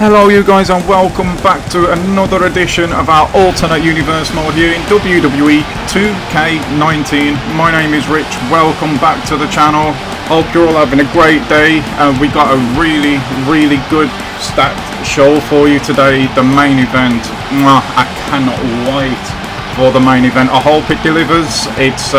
Hello you guys and welcome back to another edition of our alternate universe mode here in wwe 2k19. My name is Rich, welcome back to the channel. Hope you're all having a great day. We got a really good stacked show for you today. The main event, I cannot wait for the main event. I hope it delivers. It's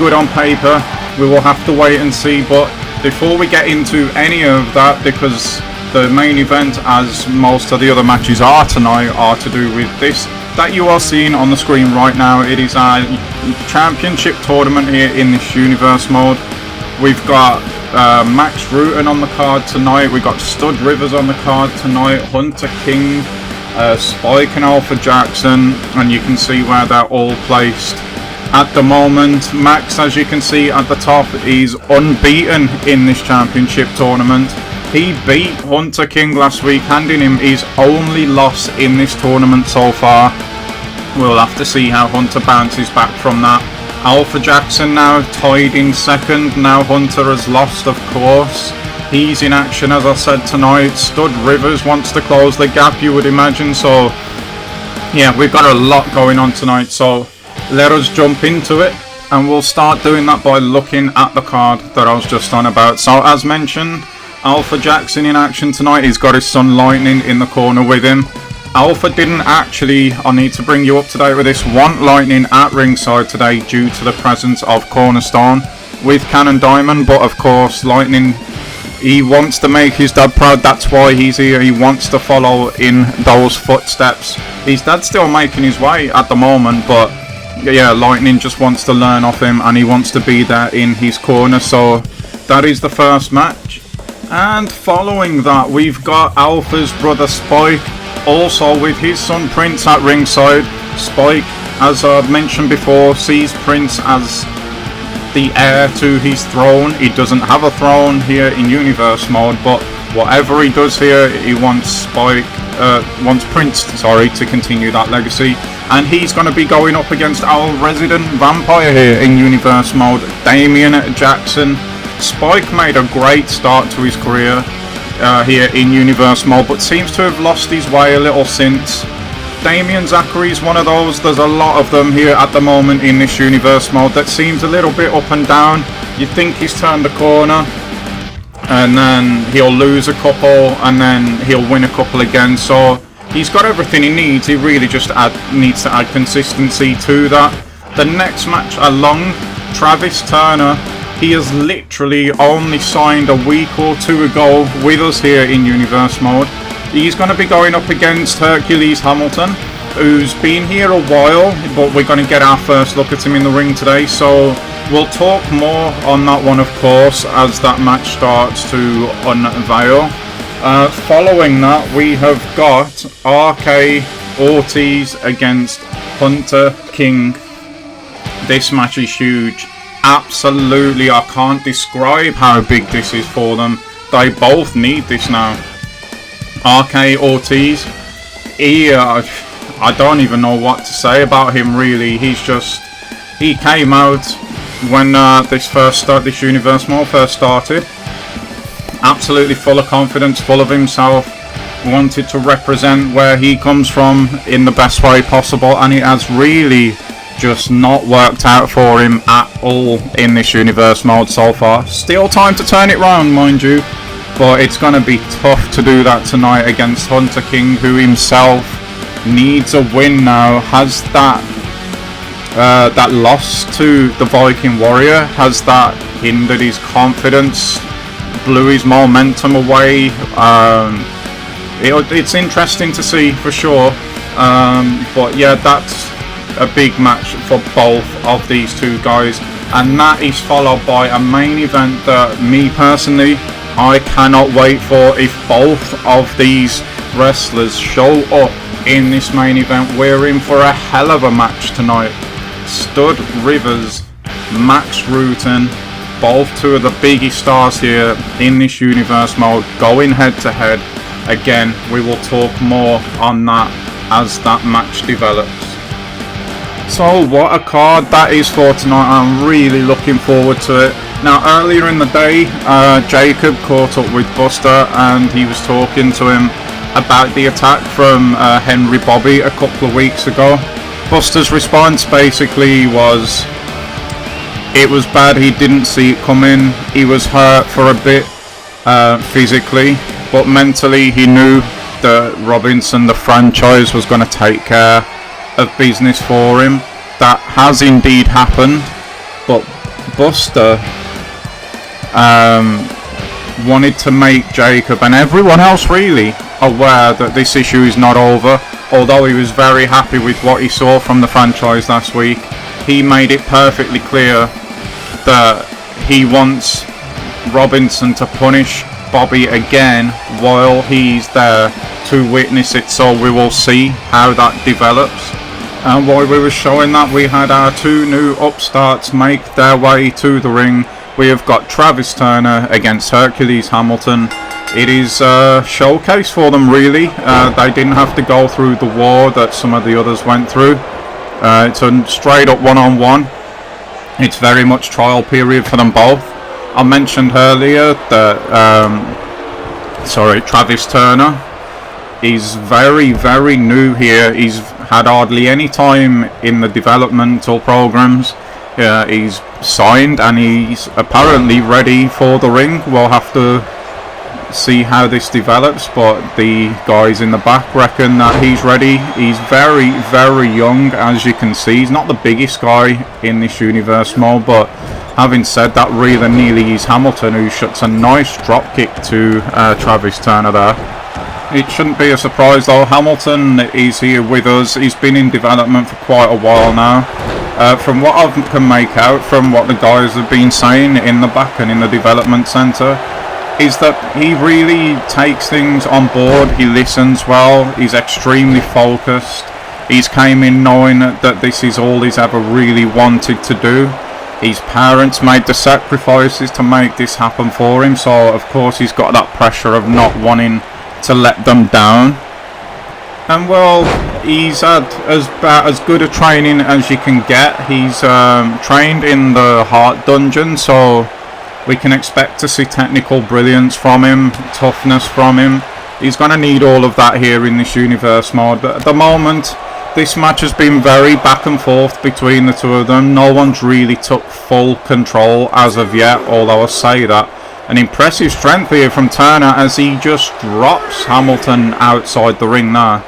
good on paper. We will have to wait and see, but before we get into any of that, because the main event, as most of the other matches are tonight, are to do with this that you are seeing on the screen right now. It is our championship tournament here in this universe mode. We've got Max Rutan on the card tonight. We've got Stud Rivers on the card tonight, Hunter King, Spike and Alpha Jackson, and you can see where they're all placed at the moment. Max, as you can see at the top, is unbeaten in this championship tournament. He beat Hunter King last week, handing him his only loss in this tournament so far. We'll have to see how Hunter bounces back from that. Alpha Jackson now tied in second. Now Hunter has lost, of course. He's in action, as I said, tonight. Stud Rivers wants to close the gap, you would imagine. So, yeah, we've got a lot going on tonight. So, let us jump into it. And we'll start doing that by looking at the card that I was just on about. So, as mentioned, Alpha Jackson in action tonight. He's got his son Lightning in the corner with him. Alpha didn't actually, I need to bring you up to date with this, want Lightning at ringside today due to the presence of Cornerstone with Cannon Diamond, but of course Lightning, he wants to make his dad proud. That's why he's here. He wants to follow in those footsteps. His dad's still making his way at the moment, but yeah, Lightning just wants to learn off him and he wants to be there in his corner. So that is the first match. And following that, we've got Alpha's brother Spike, also with his son Prince at ringside. Spike, as I've mentioned before, sees Prince as the heir to his throne. He doesn't have a throne here in universe mode, but whatever he does here, he wants Prince, to continue that legacy. And he's going to be going up against our resident vampire here in universe mode, Damian Jackson. Spike made a great start to his career here in universe mode, but seems to have lost his way a little since. Damian Zachary is one of those. There's a lot of them here at the moment in this universe mode that seems a little bit up and down. You think he's turned the corner and then he'll lose a couple and then he'll win a couple again. So he's got everything he needs. He really just needs to add consistency to that. The next match along, Travis Turner. He has literally only signed a week or two ago with us here in universe mode. He's going to be going up against Hercules Hamilton, who's been here a while, but we're going to get our first look at him in the ring today. So we'll talk more on that one, of course, as that match starts to unveil. Following that, we have got RK Ortiz against Hunter King. This match is huge. Absolutely, I can't describe how big this is for them. They both need this now. RK Ortiz, I don't even know what to say about him really. He came out when this universe mode first started, absolutely full of confidence, full of himself, wanted to represent where he comes from in the best way possible, and it has really just not worked out for him at all in this universe mode so far. Still time to turn it round, mind you, but it's going to be tough to do that tonight against Hunter King, who himself needs a win now. Has that loss to the Viking Warrior, has that hindered his confidence, blew his momentum away? It's interesting to see for sure, but yeah, that's a big match for both of these two guys, and that is followed by a main event that me personally, I cannot wait for. If both of these wrestlers show up in this main event, we're in for a hell of a match tonight. Stud Rivers, Max Rutan, both two of the biggest stars here in this universe mode, going head to head. Again, we will talk more on that as that match develops. So what a card that is for tonight. I'm really looking forward to it. Now, earlier in the day, Jacob caught up with Buster and he was talking to him about the attack from Henry Bobby a couple of weeks ago. Buster's response basically was, it was bad, he didn't see it coming, he was hurt for a bit physically, but mentally he knew that Robinson, the franchise, was going to take care of business for him. That has indeed happened, but Buster wanted to make Jacob and everyone else really aware that this issue is not over. Although he was very happy with what he saw from the franchise last week, he made it perfectly clear that he wants Robinson to punish Bobby again while he's there to witness it, so we will see how that develops. And while we were showing that, we had our two new upstarts make their way to the ring. We have got Travis Turner against Hercules Hamilton. It is a showcase for them really. They didn't have to go through the war that some of the others went through. It's a straight up one-on-one. It's very much trial period for them both. I mentioned earlier that Travis Turner is very, very new here. He's had hardly any time in the developmental programs. He's signed and he's apparently ready for the ring. We'll have to see how this develops, but the guys in the back reckon that he's ready. He's very, very young, as you can see. He's not the biggest guy in this universe mode, but having said that, really nearly is Hamilton, who shuts a nice drop kick to Travis Turner there. It shouldn't be a surprise though, Hamilton is here with us. He's been in development for quite a while now. From what I can make out from what the guys have been saying in the back and in the development centre, is that he really takes things on board. He listens well, he's extremely focused. He's came in knowing that this is all he's ever really wanted to do. His parents made the sacrifices to make this happen for him, so of course he's got that pressure of not wanting to let them down. And well, he's had about as good a training as you can get. He's trained in the Heart Dungeon, so we can expect to see technical brilliance from him, toughness from him. He's going to need all of that here in this universe mode. But at the moment, this match has been very back and forth between the two of them. No one's really took full control as of yet, although I say that. An impressive strength here from Turner as he just drops Hamilton outside the ring there.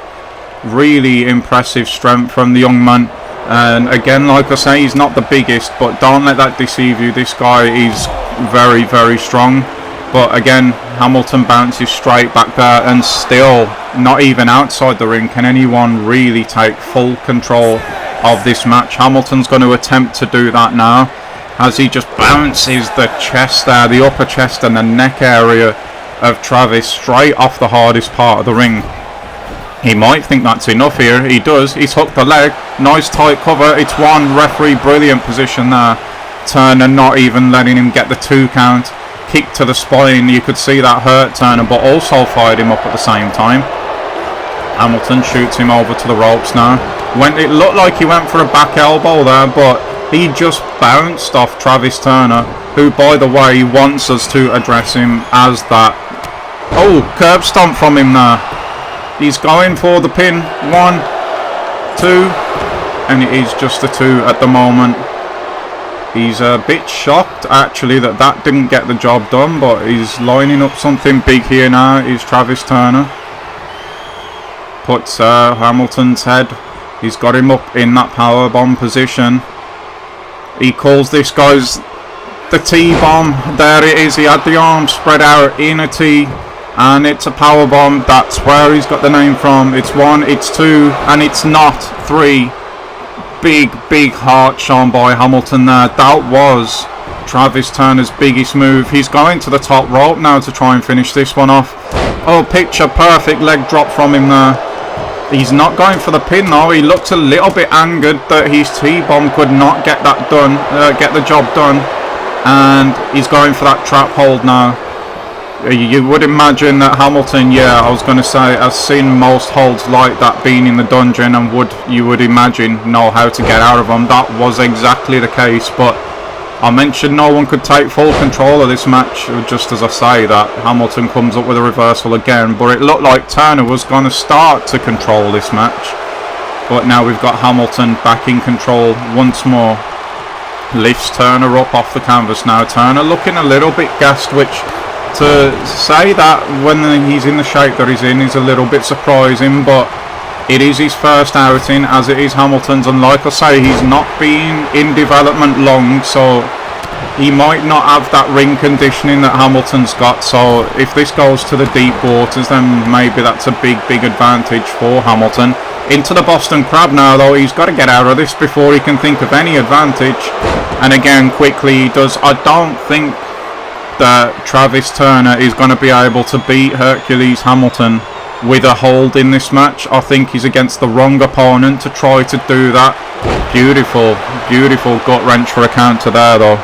Really impressive strength from the young man. And again, like I say, he's not the biggest, but don't let that deceive you. This guy is very, very strong. But again, Hamilton bounces straight back there, and still, not even outside the ring can anyone really take full control of this match. Hamilton's going to attempt to do that now, as he just bounces the chest there, the upper chest and the neck area of Travis straight off the hardest part of the ring. He might think that's enough here. He does. He's hooked the leg. Nice tight cover. It's one. Referee, brilliant position there. Turner not even letting him get the 2 count. Kick to the spine. You could see that hurt Turner, but also fired him up at the same time. Hamilton shoots him over to the ropes now. It looked like he went for a back elbow there, but he just bounced off Travis Turner, who, by the way, wants us to address him as that. Oh, curb stomp from him there. He's going for the pin. 1, 2, and it is just a 2 at the moment. He's a bit shocked actually that didn't get the job done, but he's lining up something big here now. Is Travis Turner. Puts Hamilton's head. He's got him up in that powerbomb position. He calls this guy's the T-bomb. There it is. He had the arms spread out in a T. And it's a power bomb. That's where he's got the name from. It's 1, it's 2, and it's not 3. Big heart shown by Hamilton there. That was Travis Turner's biggest move. He's going to the top rope now to try and finish this one off. Oh, picture perfect leg drop from him there. He's not going for the pin though. He looks a little bit angered that his T-bomb could not get that done, get the job done, and he's going for that trap hold now. You would imagine that Hamilton, I was going to say, has seen most holds like that being in the dungeon, and you would imagine know how to get out of them. That was exactly the case, but I mentioned no one could take full control of this match. Just as I say that, Hamilton comes up with a reversal again, but it looked like Turner was going to start to control this match. But now we've got Hamilton back in control once more. Lifts Turner up off the canvas now. Turner looking a little bit gassed, which to say that when he's in the shape that he's in is a little bit surprising, but it is his first outing, as it is Hamilton's, and like I say, he's not been in development long, so he might not have that ring conditioning that Hamilton's got. So if this goes to the deep waters, then maybe that's a big advantage for Hamilton. Into the Boston Crab now, though. He's got to get out of this before he can think of any advantage. And again, quickly he does. I don't think that Travis Turner is going to be able to beat Hercules Hamilton with a hold in this match. I think he's against the wrong opponent to try to do that. Beautiful gut wrench for a counter there, though.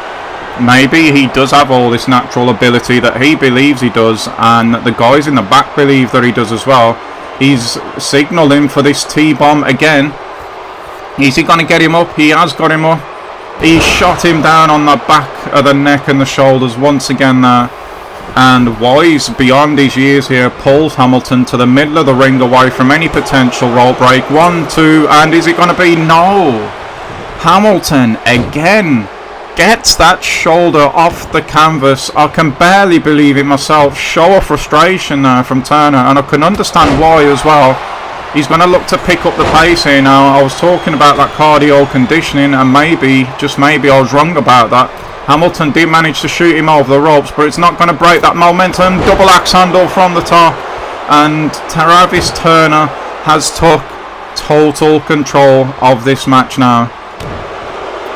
Maybe he does have all this natural ability that he believes he does, and the guys in the back believe that he does as well. He's signalling for this T-bomb again. Is he going to get him up? He has got him up. He shot him down on the back of the neck and the shoulders once again there. And Wise, beyond his years here, pulls Hamilton to the middle of the ring away from any potential rope break. 1, 2, and is it going to be? No! Hamilton again gets that shoulder off the canvas. I can barely believe it myself. Show of frustration there from Turner, and I can understand why as well. He's going to look to pick up the pace here now. I was talking about that cardio conditioning, and maybe, just maybe, I was wrong about that. Hamilton did manage to shoot him over the ropes, but it's not going to break that momentum. Double axe handle from the top, and Travis Turner has took total control of this match now.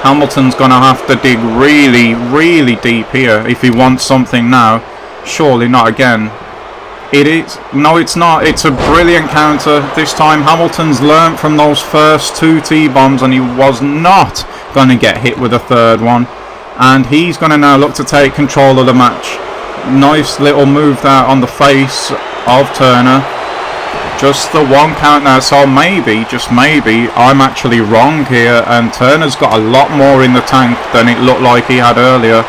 Hamilton's going to have to dig really deep here if he wants something now. Surely not again. It is. No, it's not. It's a brilliant counter. This time Hamilton's learnt from those first 2 T-bombs, and he was not going to get hit with a third one. And he's going to now look to take control of the match. Nice little move there on the face of Turner. Just the 1 count now, so maybe, just maybe, I'm actually wrong here, and Turner's got a lot more in the tank than it looked like he had earlier.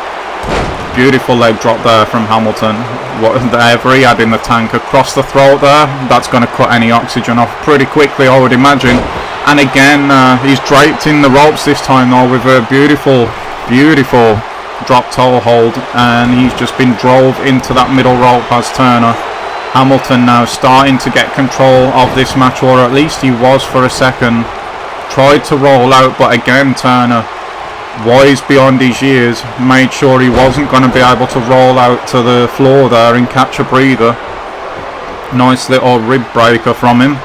Beautiful leg drop there from Hamilton. Whatever he had in the tank across the throat there, that's going to cut any oxygen off pretty quickly, I would imagine. And again, he's draped in the ropes this time though with a beautiful drop toe hold, and he's just been drove into that middle rope as Turner. Hamilton now starting to get control of this match, or at least he was for a second. Tried to roll out, but again Turner, wise beyond his years, made sure he wasn't going to be able to roll out to the floor there and catch a breather. Nice little rib breaker from him,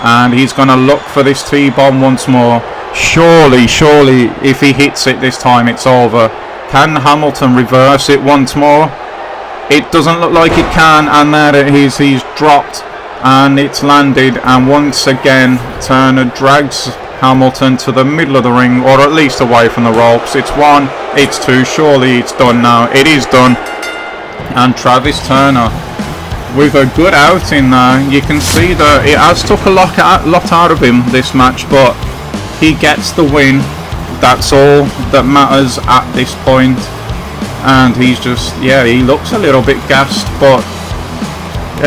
and he's going to look for this T-bomb once more. Surely, if he hits it this time, it's over. Can Hamilton reverse it once more? It doesn't look like it can, and there it is. He's dropped, and it's landed, and once again Turner drags Hamilton to the middle of the ring, or at least away from the ropes. It's 1, it's 2, surely it's done now. It is done, and Travis Turner with a good outing there. You can see that it has took a lot out of him this match, but he gets the win. That's all that matters at this point. And he's just, yeah, he looks a little bit gassed, but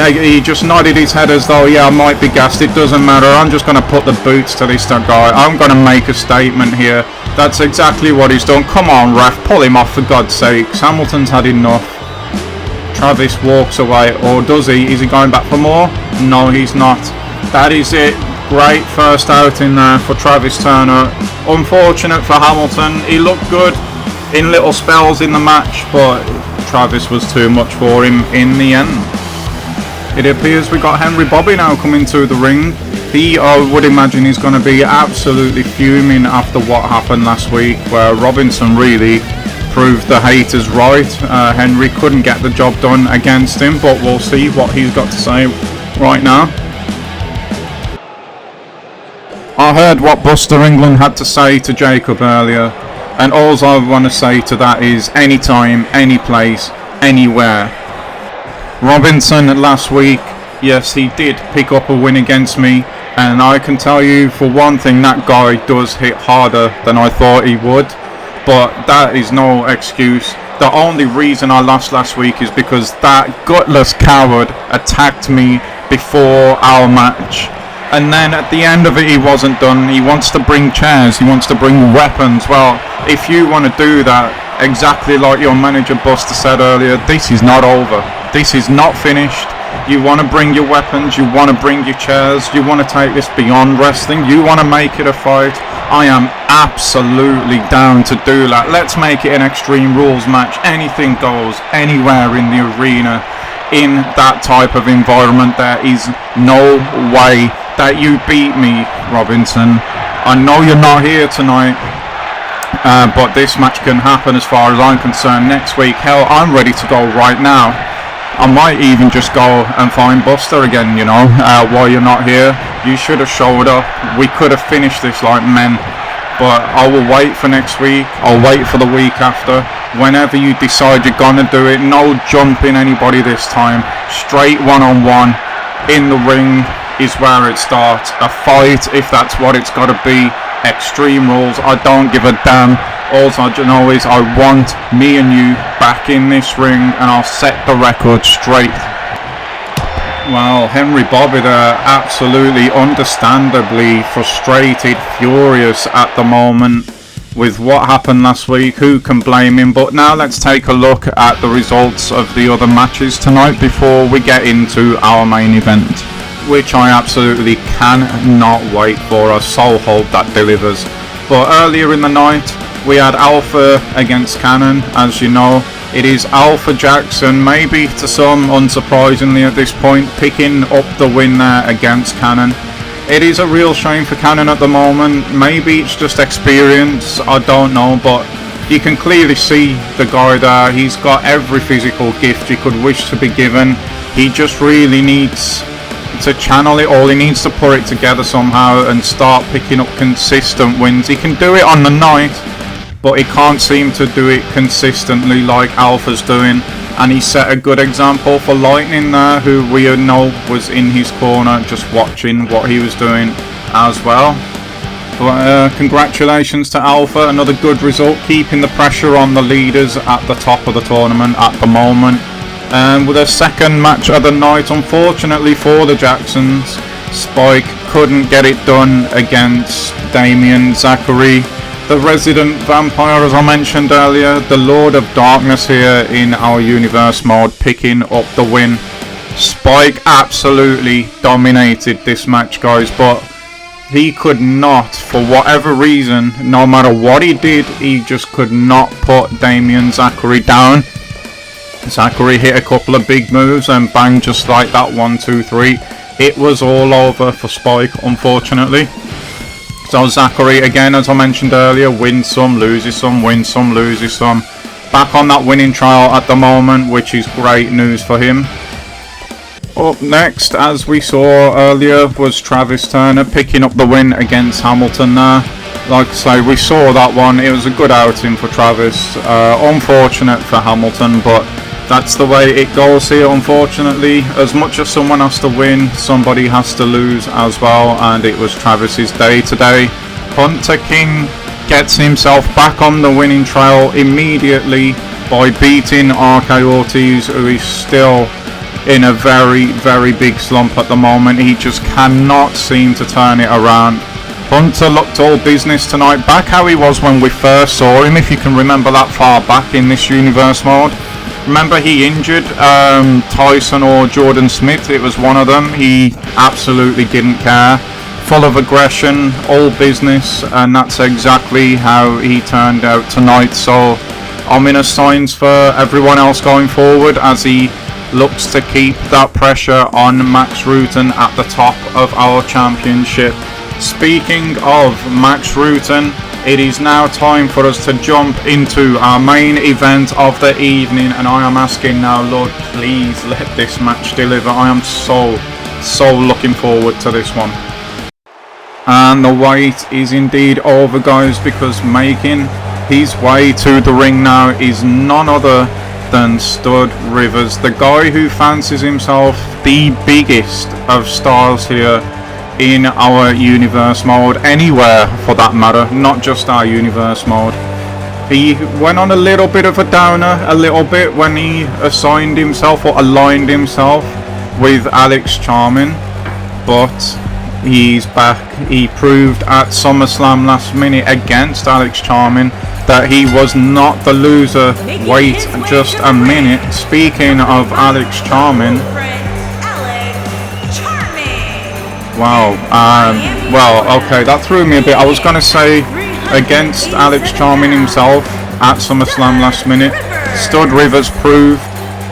he just nodded his head as though, yeah, I might be gassed, it doesn't matter, I'm just going to put the boots to this guy, I'm going to make a statement here. That's exactly what he's done. Come on, ref, pull him off for God's sakes. Hamilton's had enough. Travis walks away, or does he? Is he going back for more? No, he's not. That is it. Great first outing there for Travis Turner. Unfortunate for Hamilton. He looked good in little spells in the match, but Travis was too much for him in the end. It appears we got Henry Bobby now coming to the ring. He, I would imagine, is going to be absolutely fuming after what happened last week, where Robinson really proved the haters right. Henry couldn't get the job done against him, but we'll see what he's got to say right now. I heard what Buster England had to say to Jacob earlier, and all I want to say to that is anytime, any place, anywhere. Robinson last week, yes, he did pick up a win against me, and I can tell you for one thing, that guy does hit harder than I thought he would. but that is no excuse. The only reason I lost last week is because that gutless coward attacked me before our match. And then at the end of it, he wasn't done. He wants to bring chairs, he wants to bring weapons. Well, if you want to do that, exactly like your manager Buster said earlier, this is not over. This is not finished. You want to bring your weapons, you want to bring your chairs, you want to take this beyond wrestling, you want to make it a fight. I am absolutely down to do that. Let's make it an Extreme Rules match. Anything goes, anywhere in the arena. In that type of environment, there is no way that you beat me, Robinson. I know you're not here tonight, but this match can happen as far as I'm concerned next week. Hell, I'm ready to go right now. I might even just go and find Buster again, you know, while you're not here. You should have showed up. We could have finished this like men. But I will wait for next week. I'll wait for the week after. Whenever you decide you're gonna do it, no jumping anybody this time. Straight one-on-one in the ring is where it starts. A fight, if that's what it's gotta be. Extreme Rules, I don't give a damn. All I know is I want me and you back in this ring, and I'll set the record straight. Well, Henry Bobby there, absolutely understandably frustrated, furious at the moment with what happened last week. Who can blame him? But now let's take a look at the results of the other matches tonight before we get into our main event, which I absolutely cannot wait for. I so hope that delivers. But earlier in the night, we had Alpha against Cannon. As you know, it is Alpha Jackson, maybe to some unsurprisingly at this point, picking up the win there against Cannon. It is a real shame for Cannon at the moment. Maybe it's just experience, I don't know, but you can clearly see the guy there. He's got every physical gift you could wish to be given. He just really needs to channel it all. He needs to put it together somehow and start picking up consistent wins. He can do it on the night, but he can't seem to do it consistently like Alpha's doing. And he set a good example for Lightning there, who we know was in his corner just watching what he was doing as well. But congratulations to Alpha, another good result, keeping the pressure on the leaders at the top of the tournament at the moment. And with a second match of the night, unfortunately for the Jacksons, Spike couldn't get it done against Damien Zachary, the resident vampire, as I mentioned earlier, the Lord of Darkness here in our universe mode, picking up the win. Spike absolutely dominated this match, guys, but he could not, for whatever reason, no matter what he did, he just could not put Damien Zachary down. Zachary hit a couple of big moves and bang, just like that, 1, 2, 3. It was all over for Spike, unfortunately. So Zachary, again, as I mentioned earlier, wins some, loses some, wins some, loses some. Back on that winning trial at the moment, which is great news for him. Up next, as we saw earlier, was Travis Turner picking up the win against Hamilton there. Like I say, we saw that one. It was a good outing for Travis. Unfortunate for Hamilton, but that's the way it goes here, unfortunately. As much as someone has to win, somebody has to lose as well, and it was Travis's day today. Hunter King gets himself back on the winning trail immediately by beating RK Ortiz, who is still in a very, very big slump at the moment. He just cannot seem to turn it around. Hunter looked all business tonight, back how he was when we first saw him, if you can remember that far back in this universe mode. Remember, he injured Tyson or Jordan Smith, it was one of them. He absolutely didn't care. Full of aggression, all business, and that's exactly how he turned out tonight. So ominous signs for everyone else going forward as he looks to keep that pressure on Max Rutan at the top of our championship. Speaking of Max Rutan, it is now time for us to jump into our main event of the evening, and I am asking now, Lord, please let this match deliver. I am so looking forward to this one. And the wait is indeed over, guys, because making his way to the ring now is none other than Stud Rivers, the guy who fancies himself the biggest of stars here in our universe mode, anywhere for that matter, not just our universe mode. he went on a little bit of a downer, a little bit, when he assigned himself or aligned himself with Alex Charming, but he's back. He proved at SummerSlam last minute against Alex Charming that he was not the loser. Wait just a minute. Speaking of Alex Charming, wow, well, okay, that threw me a bit. I was going to say against Alex Charming himself at SummerSlam last minute, Stud Rivers proved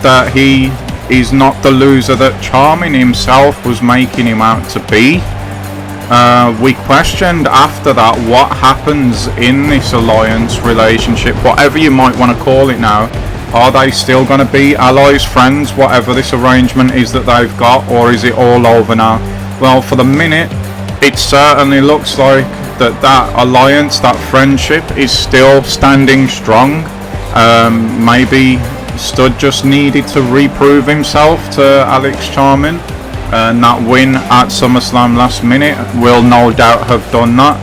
that he is not the loser that Charming himself was making him out to be. We questioned after that what happens in this alliance relationship, whatever you might want to call it now. Are they still going to be allies, friends, whatever this arrangement is that they've got, or is it all over now? Well, for the minute, it certainly looks like that alliance, that friendship is still standing strong. Maybe Stud just needed to reprove himself to Alex Charming, and that win at SummerSlam last minute will no doubt have done that.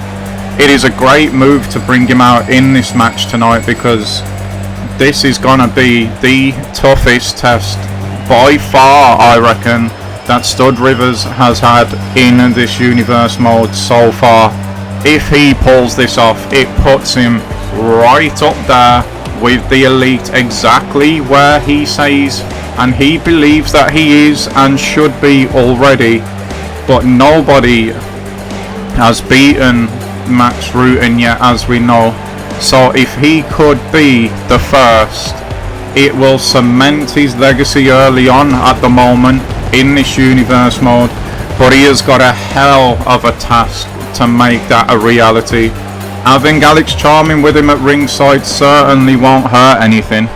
It is a great move to bring him out in this match tonight, because this is gonna be the toughest test by far, I reckon, that Stud Rivers has had in this universe mode so far. If he pulls this off, it puts him right up there with the elite, exactly where he says and he believes that he is and should be already. But nobody has beaten Max Rutten yet, as we know. So if he could be the first, it will cement his legacy early on at the moment in this universe mode. But he has got a hell of a task to make that a reality. Having Alex Charming with him at ringside certainly won't hurt anything.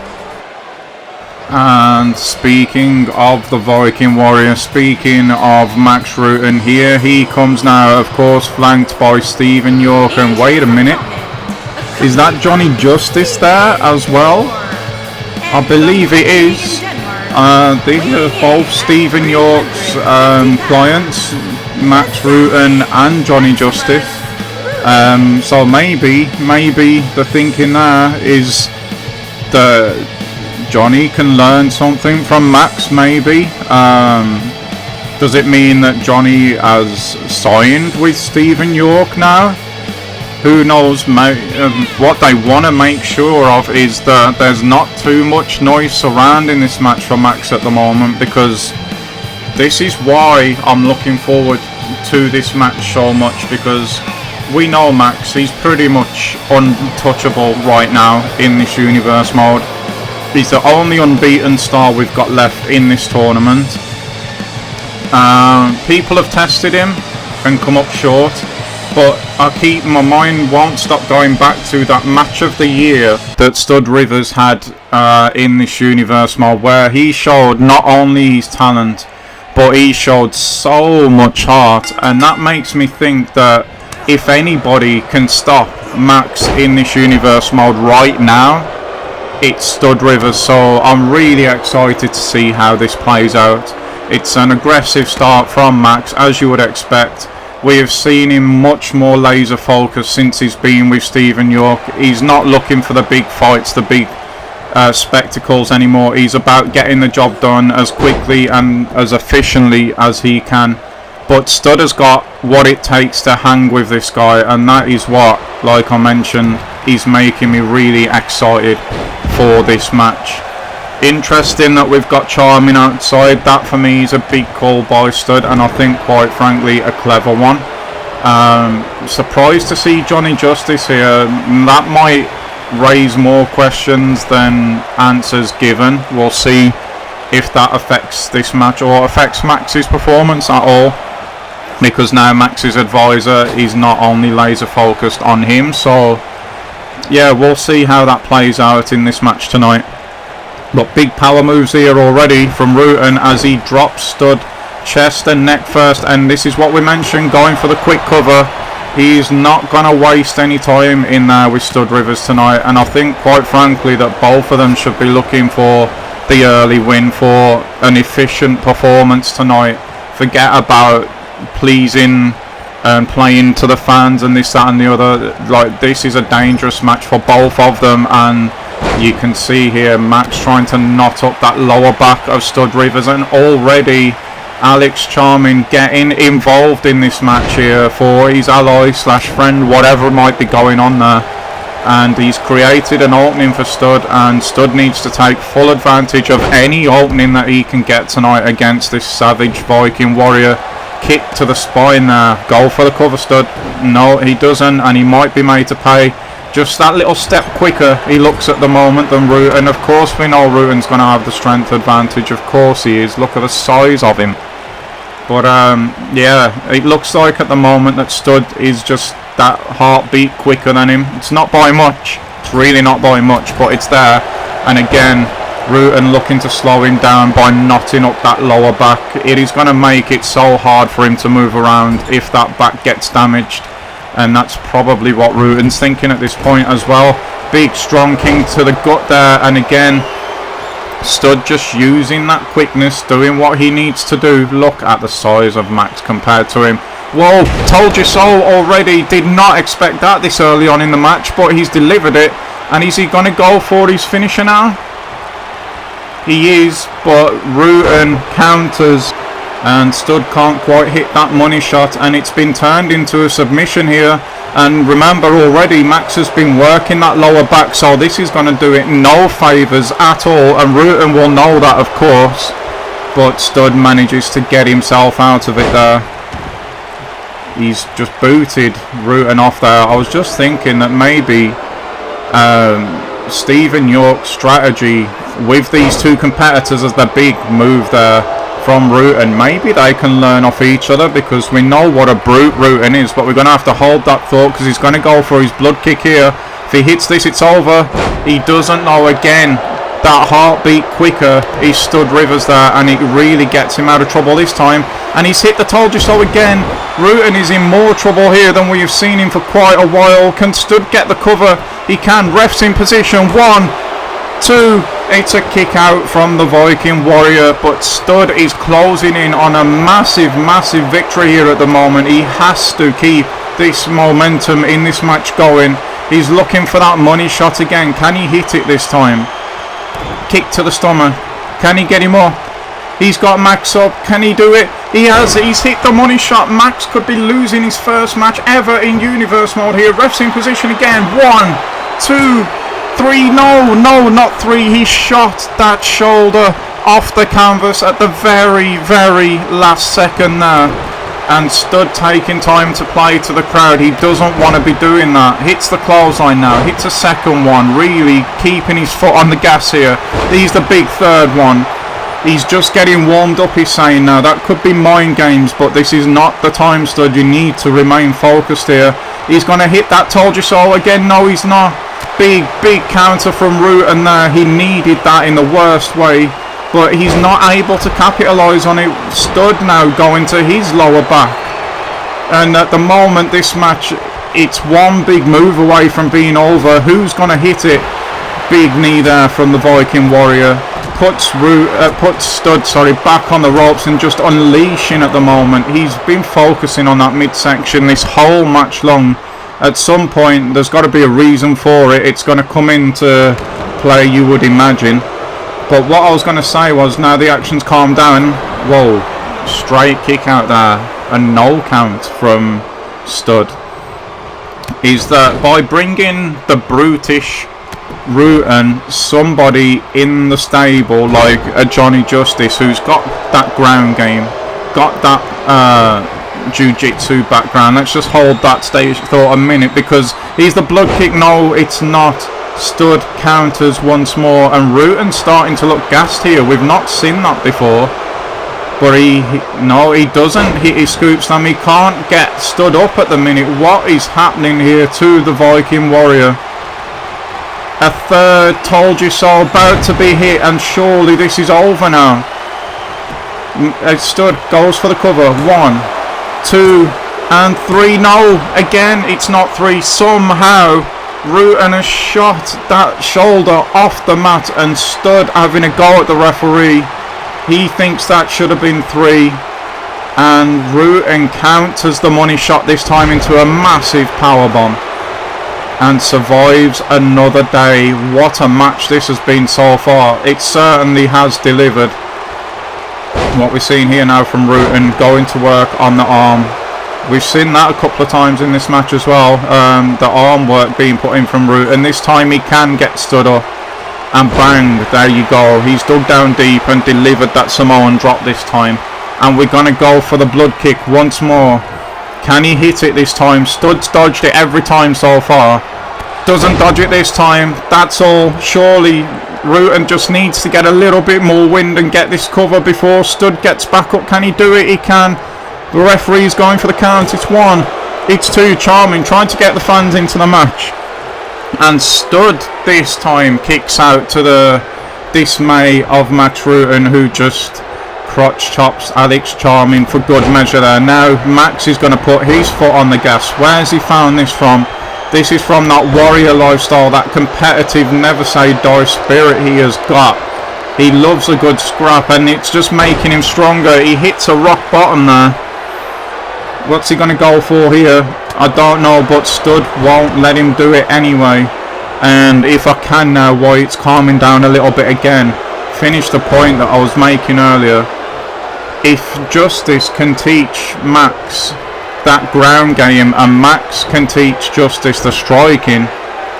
And speaking of the Viking Warrior, speaking of Max Rutten, here he comes now, of course, flanked by Stephen York. And wait a minute, is that Johnny Justice there as well? I believe it is. These are both Stephen York's clients, Max Rutten and Johnny Justice. So maybe the thinking there is that Johnny can learn something from Max, maybe. Does it mean that Johnny has signed with Stephen York now? Who knows? What they want to make sure of is that there's not too much noise surrounding this match for Max at the moment, because this is why I'm looking forward to this match so much, because we know Max, he's pretty much untouchable right now in this universe mode. He's the only unbeaten star we've got left in this tournament. People have tested him and come up short, but my mind won't stop going back to that match of the year that Stud Rivers had in this universe mode, where he showed not only his talent, but he showed so much heart. And that makes me think that if anybody can stop Max in this universe mode right now, it's Stud Rivers. So I'm really excited to see how this plays out. It's an aggressive start from Max, as you would expect. We have seen him much more laser focused since he's been with Stephen York. He's not looking for the big fights, the big spectacles anymore. He's about getting the job done as quickly and as efficiently as he can. But Stud has got what it takes to hang with this guy, and that is what, like I mentioned, is making me really excited for this match. Interesting that we've got Charming outside. That for me is a big call by Stud, and I think quite frankly a clever one. Surprised to see Johnny Justice here. That might raise more questions than answers given. We'll see if that affects this match or affects Max's performance at all, because now Max's advisor is not only laser focused on him. So yeah, we'll see how that plays out in this match tonight. But big power moves here already from Rutten as he drops Stud chest and neck first, and this is what we mentioned, going for the quick cover. He's not going to waste any time in there with Stud Rivers tonight, and I think quite frankly that both of them should be looking for the early win, for an efficient performance tonight. Forget about pleasing and playing to the fans and this, that and the other. Like, this is a dangerous match for both of them, and you can see here Max trying to knot up that lower back of Stud Rivers, and already Alex Charming getting involved in this match here for his ally slash friend, whatever might be going on there. And he's created an opening for Stud, and Stud needs to take full advantage of any opening that he can get tonight against this savage Viking Warrior. Kick to the spine there. Go for the cover, Stud. No, he doesn't, and he might be made to pay just that little step quicker, he looks at the moment, than Rutan. Of course we know Rutan's going to have the strength advantage. Of course he is. Look at the size of him. But yeah, it looks like at the moment that Stud is just that heartbeat quicker than him. It's not by much. It's really not by much, but it's there. And again, Rutan looking to slow him down by knotting up that lower back. It is going to make it so hard for him to move around if that back gets damaged. And that's probably what Rutan's thinking at this point as well. Big strong king to the gut there, and again Stud just using that quickness, doing what he needs to do. Look at the size of Max compared to him. Whoa, told you so already. Did not expect that this early on in the match, but he's delivered it. And is he going to go for his finisher now? He is, but Rutan counters, and Stud can't quite hit that money shot, and it's been turned into a submission here. And remember, already Max has been working that lower back, so this is going to do it no favours at all, and Rutan will know that, of course. But Stud manages to get himself out of it there. He's just booted Rutan off there. I was just thinking that maybe Stephen York's strategy with these two competitors as the big move there from Rutan, maybe they can learn off each other, because we know what a brute Rutan is, but we're going to have to hold that thought, because he's going to go for his blood kick here. If he hits this, it's over. He doesn't know. Again, that heartbeat quicker is Stud Rivers there, and it really gets him out of trouble this time. And he's hit the told you so again. Rutan is in more trouble here than we've seen him for quite a while. Can Stud get the cover? He can. Ref's in position. 1, 2. It's a kick out from the Viking Warrior, but Stud is closing in on a massive victory here at the moment. He has to keep this momentum in this match going. He's looking for that money shot again. Can he hit it this time? Kick to the stomach. Can he get him up? He's got Max up. Can he do it? He has. He's hit the money shot. Max could be losing his first match ever in Universe mode here. Ref's in position again. 1, 2, 3, no, not 3. He shot that shoulder off the canvas at the very last second there. And Stud taking time to play to the crowd. He doesn't want to be doing that. Hits the clothesline now. Hits a second one. Really keeping his foot on the gas here. He's the big third one. He's just getting warmed up, he's saying now. That could be mind games, but this is not the time, Stud. You need to remain focused here. He's going to hit that told you so again. No, he's not. Big counter from Rutan there. He needed that in the worst way, but he's not able to capitalise on it. Stud now going to his lower back, and at the moment this match, it's one big move away from being over. Who's going to hit it? Big knee there from the Viking Warrior. Puts Stud back on the ropes and just unleashing at the moment. He's been focusing on that midsection this whole match long. At some point there's got to be a reason for it. It's going to come into play, you would imagine. But what I was going to say was, now the action's calmed down. Whoa, straight kick out there, a no count from Stud. Is that by bringing the brutish Rutan, somebody in the stable like a Johnny Justice, who's got that ground game, got that jiu-jitsu background. Let's just hold that stage thought a minute, because he's the blood kick. No, it's not. Stud counters once more, and Rutan's starting to look gassed here. We've not seen that before, but he doesn't. He scoops them. He can't get Stud up at the minute. What is happening here to the Viking Warrior? A third told you so about to be hit, and surely this is over now. Stud goes for the cover. 1, 2, and 3. No, again it's not 3. Somehow Rutan has shot that shoulder off the mat, and Stud having a go at the referee. He thinks that should have been 3. and Rutan counters the money shot this time into a massive power bomb and survives another day. What a match this has been so far. It certainly has delivered. What we're seeing here now from Rutan, going to work on the arm. We've seen that a couple of times in this match as well, the arm work being put in from Rutan. This time he can get stood up, and bang, there you go. He's dug down deep and delivered that Samoan drop this time. And we're going to go for the blood kick once more. Can he hit it this time? Stud's dodged it every time so far. Doesn't dodge it this time. That's all. Surely Rutan just needs to get a little bit more wind and get this cover before Stud gets back up. Can he do it? He can. The referee's going for the count. It's 1. It's 2. Charming trying to get the fans into the match. And Stud this time kicks out to the dismay of Max Rutan, who just crotch chops Alex Charming for good measure there. Now Max is going to put his foot on the gas. Where's he found this from? This is from that warrior lifestyle, that competitive, never say die spirit he has got. He loves a good scrap, and it's just making him stronger. He hits a rock bottom there. What's he going to go for here? I don't know, but Stud won't let him do it anyway. And if I can now, why it's calming down a little bit again. Finish the point that I was making earlier. If Justice can teach Max that ground game, and Max can teach Justice the striking,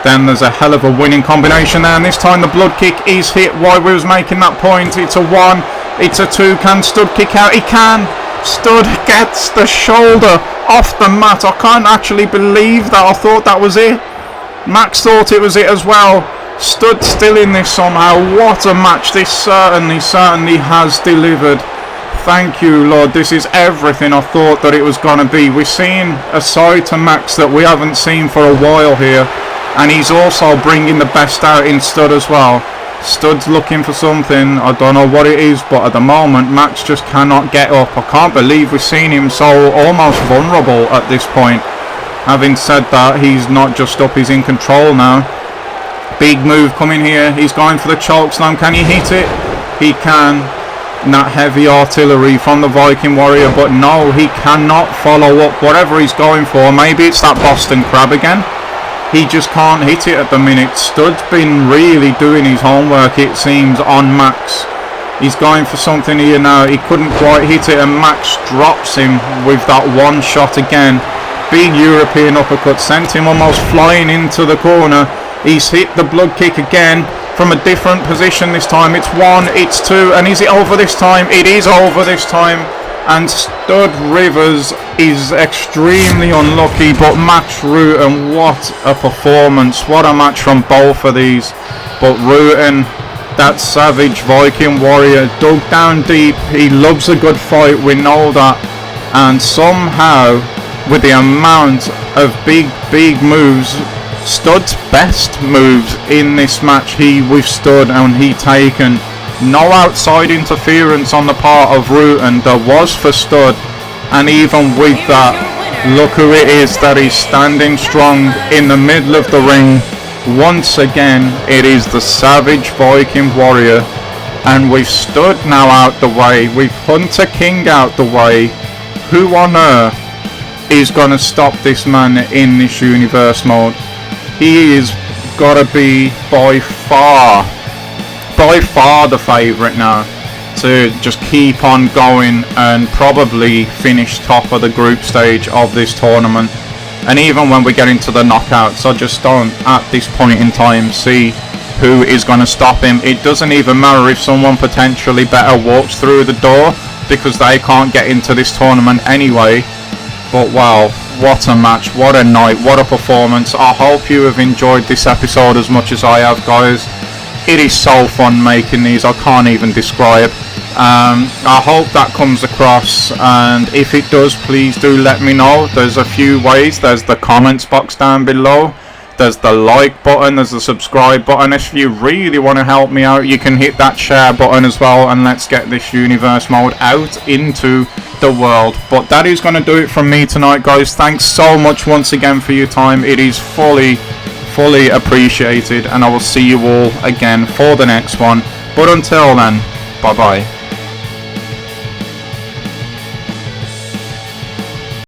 then there's a hell of a winning combination there. And this time the blood kick is hit while we was making that point. It's a 1, it's a 2. Can Stud kick out? He can. Stud gets the shoulder off the mat. I can't actually believe that. I thought that was it. Max thought it was it as well. Stud still in this somehow. What a match. This certainly has delivered. Thank you, Lord. This is everything I thought that it was going to be. We're seeing a side to Max that we haven't seen for a while here. And he's also bringing the best out in Stud as well. Stud's looking for something. I don't know what it is, but at the moment, Max just cannot get up. I can't believe we've seen him so almost vulnerable at this point. Having said that, he's not just up, he's in control now. Big move coming here. He's going for the choke slam. Can he hit it? He can. That heavy artillery from the Viking Warrior, but no, he cannot follow up whatever he's going for. Maybe it's that Boston Crab again. He just can't hit it at the minute. Stud's been really doing his homework, it seems, on Max. He's going for something here now. He couldn't quite hit it, and Max drops him with that one shot again. Big European uppercut sent him almost flying into the corner. He's hit the blood kick again from a different position this time. It's 1, it's 2, and is it over this time? It is over this time. And Stud Rivers is extremely unlucky, but Max Rutan, what a performance. What a match from both of these. But Rutan, that savage Viking warrior, dug down deep. He loves a good fight, we know that. And somehow, with the amount of big moves, Stud's best moves in this match he withstood and he taken. No outside interference on the part of Rutan. There was for Stud, and even with that, look who it is that is standing strong in the middle of the ring. Once again, it is the savage Viking warrior, and we've Stud now out the way. We've Hunter King out the way. Who on earth is going to stop this man in this universe mode? He is got to be by far the favourite now to just keep on going and probably finish top of the group stage of this tournament. And even when we get into the knockouts, I just don't at this point in time see who is going to stop him. It doesn't even matter if someone potentially better walks through the door, because they can't get into this tournament anyway. But wow, what a match, what a night, what a performance. I hope you have enjoyed this episode as much as I have, guys. It is so fun making these, I can't even describe. I hope that comes across, and if it does, please do let me know. There's a few ways. There's the comments box down below, there's the like button, there's the subscribe button. If you really want to help me out, you can hit that share button as well, and let's get this universe mode out into the world. But that is going to do it from me tonight, guys. Thanks so much once again for your time. It is fully appreciated, and I will see you all again for the next one. But until then, bye bye.